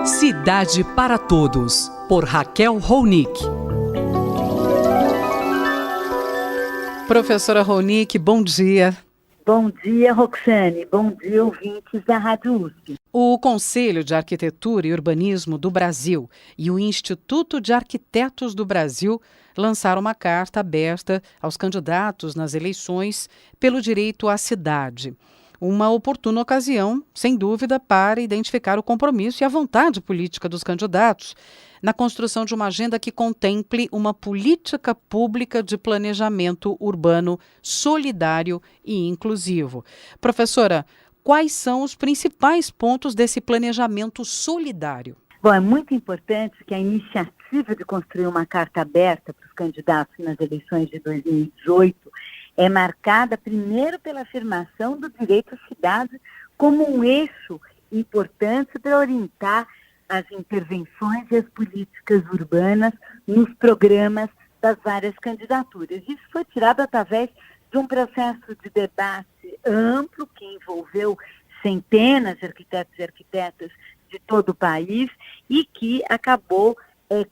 Cidade para Todos, por Raquel Ronick. Professora Ronick, bom dia. Bom dia, Roxane. Bom dia, ouvintes da Rádio USP. O Conselho de Arquitetura e Urbanismo do Brasil e o Instituto de Arquitetos do Brasil lançaram uma carta aberta aos candidatos nas eleições pelo direito à cidade. Uma oportuna ocasião, sem dúvida, para identificar o compromisso e a vontade política dos candidatos na construção de uma agenda que contemple uma política pública de planejamento urbano solidário e inclusivo. Professora, quais são os principais pontos desse planejamento solidário? Bom, é muito importante que a iniciativa de construir uma carta aberta para os candidatos nas eleições de 2018 é marcada primeiro pela afirmação do direito à cidade como um eixo importante para orientar as intervenções e as políticas urbanas nos programas das várias candidaturas. Isso foi tirado através de um processo de debate amplo que envolveu centenas de arquitetos e arquitetas de todo o país e que acabou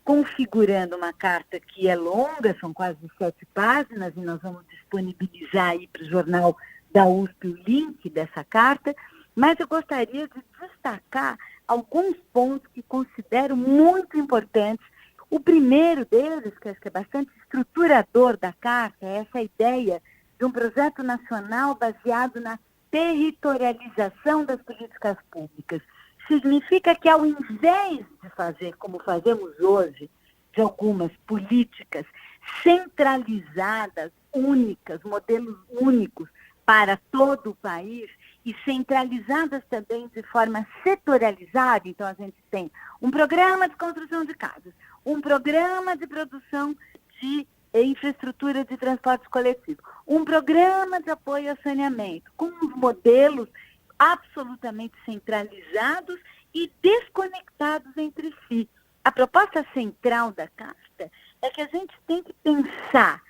configurando uma carta que é longa, são quase 7 páginas, e nós vamos disponibilizar aí para o jornal da USP o link dessa carta, mas eu gostaria de destacar alguns pontos que considero muito importantes. O primeiro deles, que acho que é bastante estruturador da carta, é essa ideia de um projeto nacional baseado na territorialização das políticas públicas. Significa que, ao invés de fazer como fazemos hoje, de algumas políticas centralizadas, únicas, modelos únicos para todo o país, e centralizadas também de forma setorializada, então a gente tem um programa de construção de casas, um programa de produção de infraestrutura de transporte coletivo, um programa de apoio ao saneamento, com os modelos absolutamente centralizados e desconectados entre si. A proposta central da carta é que a gente tem que pensar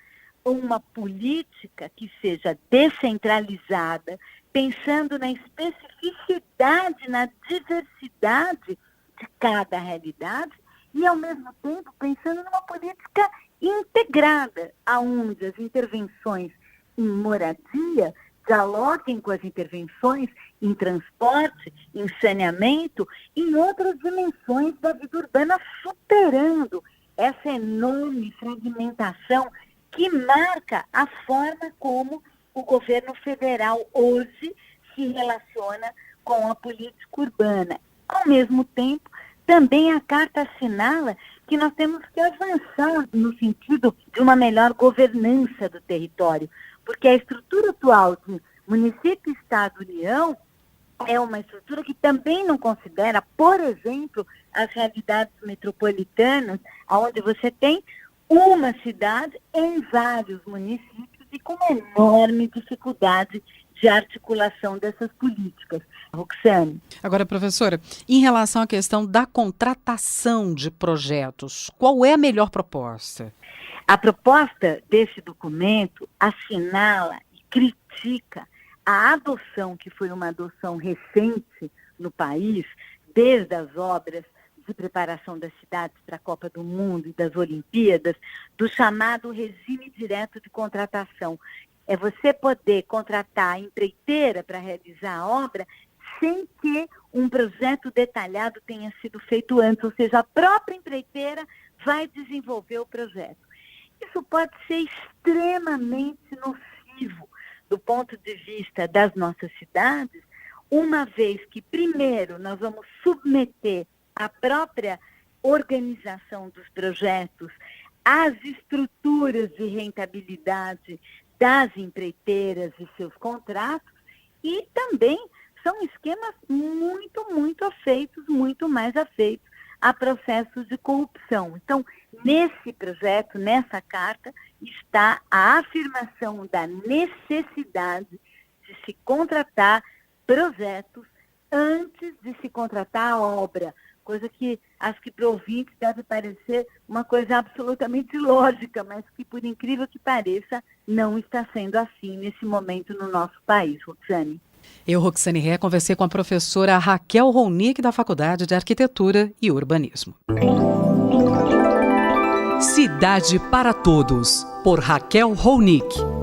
uma política que seja descentralizada, pensando na especificidade, na diversidade de cada realidade e, ao mesmo tempo, pensando numa política integrada, onde as intervenções em moradia dialoguem com as intervenções em transporte, em saneamento, em outras dimensões da vida urbana, superando essa enorme fragmentação que marca a forma como o governo federal hoje se relaciona com a política urbana. Ao mesmo tempo, também a carta assinala que nós temos que avançar no sentido de uma melhor governança do território, porque a estrutura atual de município, estado, União é uma estrutura que também não considera, por exemplo, as realidades metropolitanas, onde você tem uma cidade em vários municípios e com uma enorme dificuldade de articulação dessas políticas. Roxane. Agora, professora, em relação à questão da contratação de projetos, qual é a melhor proposta? A proposta desse documento assinala e critica a adoção, que foi uma adoção recente no país, desde as obras de preparação das cidades para a Copa do Mundo e das Olimpíadas, do chamado regime direto de contratação. É você poder contratar a empreiteira para realizar a obra sem que um projeto detalhado tenha sido feito antes, ou seja, a própria empreiteira vai desenvolver o projeto. Isso pode ser extremamente nocivo do ponto de vista das nossas cidades, uma vez que, primeiro, nós vamos submeter a própria organização dos projetos às estruturas de rentabilidade das empreiteiras e seus contratos, e também são esquemas muito afeitos, muito mais afeitos a processos de corrupção. Então, nesse projeto, nessa carta, está a afirmação da necessidade de se contratar projetos antes de se contratar a obra, coisa que acho que para o ouvinte deve parecer uma coisa absolutamente lógica, mas que, por incrível que pareça, não está sendo assim nesse momento no nosso país, Roxane. Eu, Roxane Ré, conversei com a professora Raquel Ronick, da Faculdade de Arquitetura e Urbanismo. Cidade para Todos, por Raquel Ronick.